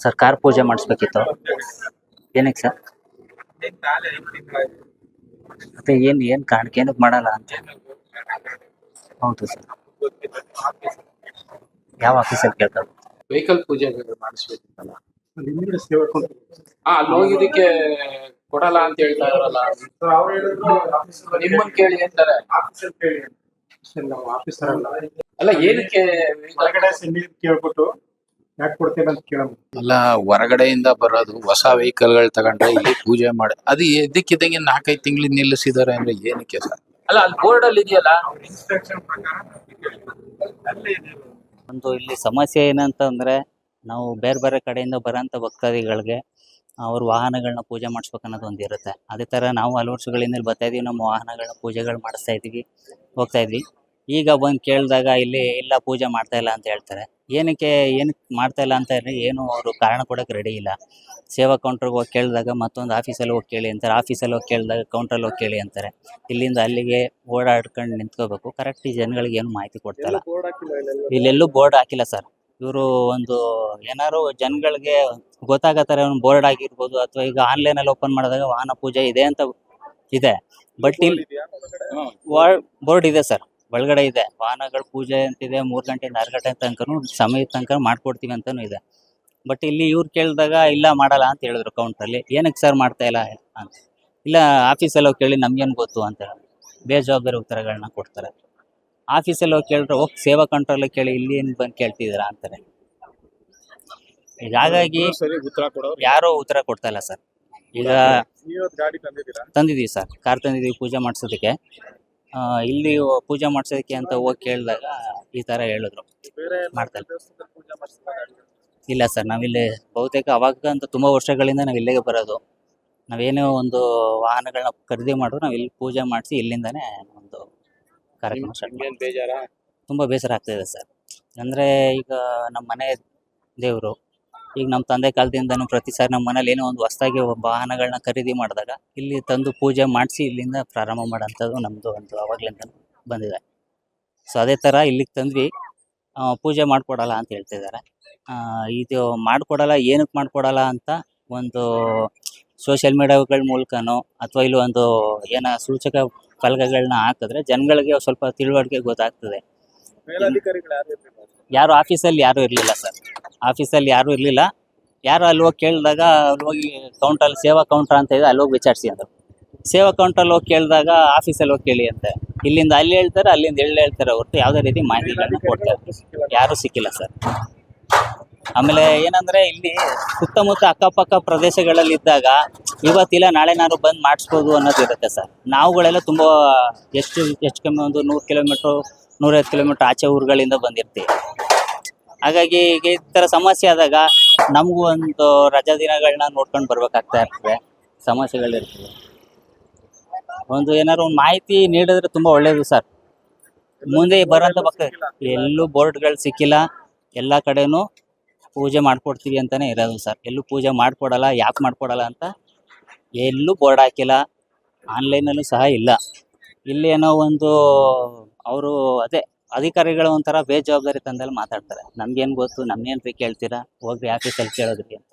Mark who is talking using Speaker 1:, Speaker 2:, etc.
Speaker 1: Sir car ಪೂಜೆ ಮಾಡಿಸ್ಬೇಕಿತ್ತು. ಏನಕ್ಕೆ sir? ಮತ್ತೆ ಏನ್ ಕಾರಣಕ್ಕೆ ಏನಕ್ಕೆ ಮಾಡಲ್ಲ ಅಂತ? ಹೌದು ಸರ್. ಯಾವ ಆಫೀಸಲ್ಲಿ ಕೇಳ್ತಾರೆ?
Speaker 2: ವೆಹಿಕಲ್ ಪೂಜೆ ಮಾಡಿಸ್ಬೇಕಿತ್ತಲ್ಲ. ಅಲ್ಲಿ ಹೋಗಿದ್ದಕ್ಕೆ ಕೊಡಲ್ಲ ಅಂತ ಹೇಳ್ತಾ ಇದಾರಲ್ಲ. ನಿಮ್ಮನ್ ಕೇಳಿ ಅಂತಾರೆ.
Speaker 3: ನಾವು ಆಫೀಸರ್ ಅಲ್ಲ.
Speaker 2: ಅಲ್ಲ ಏನಕ್ಕೆ
Speaker 3: ಹೊರಗಡೆ ಕೇಳ್ಬಿಟ್ಟು ಯಾಕೆ ಕೊಡ್ತೇನೆ ಅಂತ ಕೇಳೋಣ.
Speaker 4: ಅಲ್ಲ, ಹೊರಗಡೆಯಿಂದ ಬರೋದು ಹೊಸ ವೆಹಿಕಲ್ಗಳು ತಗೊಂಡ್ರೆ ಇಲ್ಲಿ ಪೂಜೆ ಮಾಡಿ ಅದು ಎದ್ದಕ್ಕಿದ್ದಂಗೆ 4-5 ತಿಂಗಳು ನಿಲ್ಲಿಸಿದ್ದಾರೆ ಅಂದ್ರೆ ಏನಕ್ಕೆ ಸರ್?
Speaker 2: ಅಲ್ಲ ಅಲ್ಲಿ ಬೋರ್ಡ್ ಅಲ್ಲಿ ಇದೆಯಲ್ಲ.
Speaker 3: ಇನ್ಸ್ಟ್ರಕ್ಷನ್ ಪ್ರಕಾರ ಅಲ್ಲೇ ಇದೆ.
Speaker 1: ಒಂದು ಇಲ್ಲಿ ಸಮಸ್ಯೆ ಏನಂತಂದ್ರೆ, ನಾವು ಬೇರೆ ಬೇರೆ ಕಡೆಯಿಂದ ಬರೋಂಥ ಭಕ್ತಾದಿಗಳಿಗೆ ಅವ್ರ ವಾಹನಗಳನ್ನ ಪೂಜೆ ಮಾಡಿಸ್ಬೇಕು ಅನ್ನೋದು ಒಂದು ಇರುತ್ತೆ. ಅದೇ ಥರ ನಾವು ಹಲವು ವರ್ಷಗಳಿಂದ ಇಲ್ಲಿ ಬರ್ತಾ ಇದೀವಿ, ನಮ್ಮ ವಾಹನಗಳನ್ನ ಪೂಜೆಗಳು ಮಾಡಿಸ್ತಾ ಇದ್ದೀವಿ, ಹೋಗ್ತಾ ಇದ್ವಿ. ಈಗ ಬಂದು ಕೇಳಿದಾಗ ಇಲ್ಲಿ ಇಲ್ಲ ಪೂಜೆ ಮಾಡ್ತಾ ಇಲ್ಲ ಅಂತ ಹೇಳ್ತಾರೆ. ಏನಕ್ಕೆ ಮಾಡ್ತಾ ಇಲ್ಲ ಅಂತ ಹೇಳಿ ಏನು ಅವರು ಕಾರಣ ಕೊಡೋಕೆ ರೆಡಿ ಇಲ್ಲ. ಸೇವಾ ಕೌಂಟ್ರಿಗೆ ಹೋಗಿ ಕೇಳಿದಾಗ ಮತ್ತೊಂದು ಆಫೀಸಲ್ಲಿ ಹೋಗಿ ಕೇಳಿ ಅಂತಾರೆ, ಆಫೀಸಲ್ಲಿ ಹೋಗಿ ಕೇಳಿದಾಗ ಕೌಂಟ್ರಲ್ಲಿ ಹೋಗಿ ಕೇಳಿ ಅಂತಾರೆ. ಇಲ್ಲಿಂದ ಅಲ್ಲಿಗೆ ಓಡಾಡ್ಕೊಂಡು ನಿಂತ್ಕೋಬೇಕು. ಕರೆಕ್ಟ್ ಈ ಜನಗಳಿಗೆ ಏನು ಮಾಹಿತಿ ಕೊಡ್ತಾಯಿಲ್ಲ. ಇಲ್ಲೆಲ್ಲೂ ಬೋರ್ಡ್ ಹಾಕಿಲ್ಲ ಸರ್. ಇವರು ಒಂದು ಏನಾದ್ರು ಜನಗಳಿಗೆ ಗೊತ್ತಾಗೋ ಥರ ಒಂದು ಬೋರ್ಡ್ ಆಗಿರ್ಬೋದು, ಅಥವಾ ಈಗ ಆನ್ಲೈನಲ್ಲಿ ಓಪನ್ ಮಾಡಿದಾಗ ವಾಹನ ಪೂಜೆ ಇದೆ ಅಂತ ಇದೆ. ಬಟ್ ಇಲ್ಲಿ ಬೋರ್ಡ್ ಇದೆ ಸರ್, ಒಳಗಡೆ ಇದೆ ವಾಹನಗಳ ಪೂಜೆ ಅಂತಿದೆ. 3 ಗಂಟೆಯಿಂದ 6 ಗಂಟೆ ತನಕನೂ ಸಮಯದ ತನಕ ಮಾಡ್ಕೊಡ್ತೀವಿ ಅಂತಲೂ ಇದೆ. ಬಟ್ ಇಲ್ಲಿ ಇವ್ರು ಕೇಳಿದಾಗ ಇಲ್ಲ ಮಾಡಲ್ಲ ಅಂತ ಹೇಳಿದ್ರು ಕೌಂಟ್ರಲ್ಲಿ. ಏನಕ್ಕೆ ಸರ್ ಮಾಡ್ತಾ ಇಲ್ಲ ಅಂತ. ಇಲ್ಲ ಆಫೀಸಲ್ಲಿ ಹೋಗಿ ಕೇಳಿ ನಮ್ಗೇನು ಗೊತ್ತು ಅಂತ ಬೇಜವಾಬ್ದಾರಿ ಉತ್ತರಗಳನ್ನ ಕೊಡ್ತಾರೆ. ಆಫೀಸಲ್ಲಿ ಹೋಗಿ ಕೇಳಿದ್ರೆ ಹೋಗಿ ಸೇವಾ ಕಂಟ್ರೋಲ್ ಕೇಳಿ, ಇಲ್ಲಿ ಏನು ಬಂದು ಕೇಳ್ತಿದ್ದೀರಾ ಅಂತಾರೆ. ಈಗ ಹಾಗಾಗಿ ಯಾರೋ ಉತ್ತರ ಕೊಡ್ತಾ ಇಲ್ಲ ಸರ್. ಈಗ ತಂದಿದ್ದೀವಿ ಸರ್, ಕಾರ್ ತಂದಿದ್ದೀವಿ ಪೂಜೆ ಮಾಡಿಸೋದಕ್ಕೆ. ಇಲ್ಲಿ ಪೂಜೆ ಮಾಡಿಸೋದಕ್ಕೆ ಅಂತ ಹೋಗಿ ಕೇಳಿದಾಗ ಈ ಥರ ಹೇಳಿದ್ರು, ಮಾಡ್ತಾರೆ. ಇಲ್ಲ ಸರ್, ನಾವಿಲ್ಲಿ ಬಹುತೇಕ ಅವಾಗ ಅಂತ ತುಂಬ ವರ್ಷಗಳಿಂದ ನಾವು ಇಲ್ಲಿಗೆ ಬರೋದು. ನಾವೇನೋ ಒಂದು ವಾಹನಗಳನ್ನ ಖರೀದಿ ಮಾಡಿದ್ರು ನಾವು ಇಲ್ಲಿ ಪೂಜೆ ಮಾಡಿಸಿ ಇಲ್ಲಿಂದನೇ ಒಂದು ಕಾರ್ಯಕ್ರಮ ಸ್ಟಾರ್ಟ್ ಮಾಡಿ. ತುಂಬ ಬೇಸರ ಆಗ್ತಾಯಿದೆ ಸರ್. ಅಂದರೆ ಈಗ ನಮ್ಮ ಮನೆ ದೇವರು, ಈಗ ನಮ್ಮ ತಂದೆ ಕಾಲದಿಂದನೂ ಪ್ರತಿ ಸಾರಿ ನಮ್ಮ ಮನೇಲಿ ಏನೋ ಒಂದು ಹೊಸದಾಗಿ ವಾಹನಗಳನ್ನ ಖರೀದಿ ಮಾಡಿದಾಗ ಇಲ್ಲಿ ತಂದು ಪೂಜೆ ಮಾಡಿಸಿ ಇಲ್ಲಿಂದ ಪ್ರಾರಂಭ ಮಾಡೋಂಥದ್ದು ನಮ್ಮದು ಒಂದು ಆವಾಗಲಿಂದ ಬಂದಿದೆ. ಸೊ ಅದೇ ಥರ ಇಲ್ಲಿಗೆ ತಂದ್ವಿ, ಪೂಜೆ ಮಾಡಿಕೊಡಲ್ಲ ಅಂತ ಹೇಳ್ತಿದ್ದಾರೆ. ಇದು ಮಾಡಿಕೊಡಲ್ಲ, ಏನಕ್ಕೆ ಮಾಡಿಕೊಡಲ್ಲ ಅಂತ ಒಂದು ಸೋಷಿಯಲ್ ಮೀಡಿಯಾಗಳ ಮೂಲಕನೋ ಅಥವಾ ಇಲ್ಲಿ ಒಂದು ಏನೋ ಸೂಚಕ ಫಲಕಗಳನ್ನ ಹಾಕಿದ್ರೆ ಜನಗಳಿಗೆ ಸ್ವಲ್ಪ ತಿಳುವಳಿಕೆ ಗೊತ್ತಾಗ್ತದೆ. ಯಾರು ಆಫೀಸಲ್ಲಿ ಯಾರೂ ಇರಲಿಲ್ಲ ಸರ್, ಆಫೀಸಲ್ಲಿ ಯಾರೂ ಇರಲಿಲ್ಲ. ಯಾರು ಅಲ್ಲಿ ಹೋಗಿ ಕೇಳಿದಾಗ ಅಲ್ಲಿ ಹೋಗಿ ಕೌಂಟ್ರಲ್ಲಿ ಸೇವಾ ಕೌಂಟ್ರ್ ಅಂತ ಇದೆ, ಅಲ್ಲಿ ಹೋಗಿ ವಿಚಾರಿಸಿ ಅಂದರು. ಸೇವಾ ಕೌಂಟ್ರಲ್ಲಿ ಹೋಗಿ ಕೇಳಿದಾಗ ಆಫೀಸಲ್ಲಿ ಹೋಗಿ ಕೇಳಿ ಅಂತೆ. ಇಲ್ಲಿಂದ ಅಲ್ಲಿ ಹೇಳ್ತಾರೆ, ಅಲ್ಲಿಂದ ಹೇಳ್ತಾರೆ ಹೊರತು ಯಾವುದೇ ರೀತಿ ಮಾಹಿತಿಗಳನ್ನ ಕೊಡ್ತಾರೆ ಯಾರೂ ಸಿಕ್ಕಿಲ್ಲ ಸರ್. ಆಮೇಲೆ ಏನಂದರೆ ಇಲ್ಲಿ ಸುತ್ತಮುತ್ತ ಅಕ್ಕಪಕ್ಕ ಪ್ರದೇಶಗಳಲ್ಲಿ ಇದ್ದಾಗ ಇವತ್ತಿಲ್ಲ ನಾಳೆ ನಾನು ಬಂದು ಮಾಡಿಸ್ಬೋದು ಅನ್ನೋದು ಇರುತ್ತೆ ಸರ್. ನಾವುಗಳೆಲ್ಲ ತುಂಬ ಎಷ್ಟು ಕಮ್ಮಿ ಒಂದು 100 ಕಿಲೋಮೀಟ್ರು 150 ಕಿಲೋಮೀಟ್ರ್ ಆಚೆ ಊರುಗಳಿಂದ ಬಂದಿರ್ತೀವಿ. ಹಾಗಾಗಿ ಈಗ ಈ ಥರ ಸಮಸ್ಯೆ ಆದಾಗ ನಮಗೂ ಒಂದು ರಜಾ ದಿನಗಳನ್ನ ನೋಡ್ಕೊಂಡು ಬರ್ಬೇಕಾಗ್ತಾ ಇರ್ತದೆ, ಸಮಸ್ಯೆಗಳಿರ್ತದೆ. ಒಂದು ಏನಾದ್ರು ಒಂದು ಮಾಹಿತಿ ನೀಡಿದ್ರೆ ತುಂಬ ಒಳ್ಳೆಯದು ಸರ್. ಮುಂದೆ ಬರೋಂಥ ಎಲ್ಲೂ ಬೋರ್ಡ್ಗಳು ಸಿಕ್ಕಿಲ್ಲ. ಎಲ್ಲ ಕಡೆನೂ ಪೂಜೆ ಮಾಡಿಕೊಡ್ತೀವಿ ಅಂತಲೇ ಇರೋದು ಸರ್. ಎಲ್ಲೂ ಪೂಜೆ ಮಾಡಿಕೊಡಲ್ಲ. ಯಾಕೆ ಮಾಡಿಕೊಡಲ್ಲ ಅಂತ ಎಲ್ಲೂ ಬೋರ್ಡ್ ಹಾಕಿಲ್ಲ, ಆನ್ಲೈನಲ್ಲೂ ಸಹ ಇಲ್ಲ. ಇಲ್ಲಿ ಏನೋ ಒಂದು ಅವರು ಅದೇ ಅಧಿಕಾರಿಗಳು ಒಂಥರ ಬೇಜವಾಬ್ದಾರಿ ತಂದಲ್ಲಿ ಮಾತಾಡ್ತಾರೆ. ನಮ್ಗೇನು ಗೊತ್ತು, ನಮ್ಗೇನು ಕೇಳ್ತೀರಾ, ಹೋಗ್ರಿ ಆಫೀಸಲ್ಲಿ ಕೇಳೋದ್ರಿ ಅಂತಾರೆ.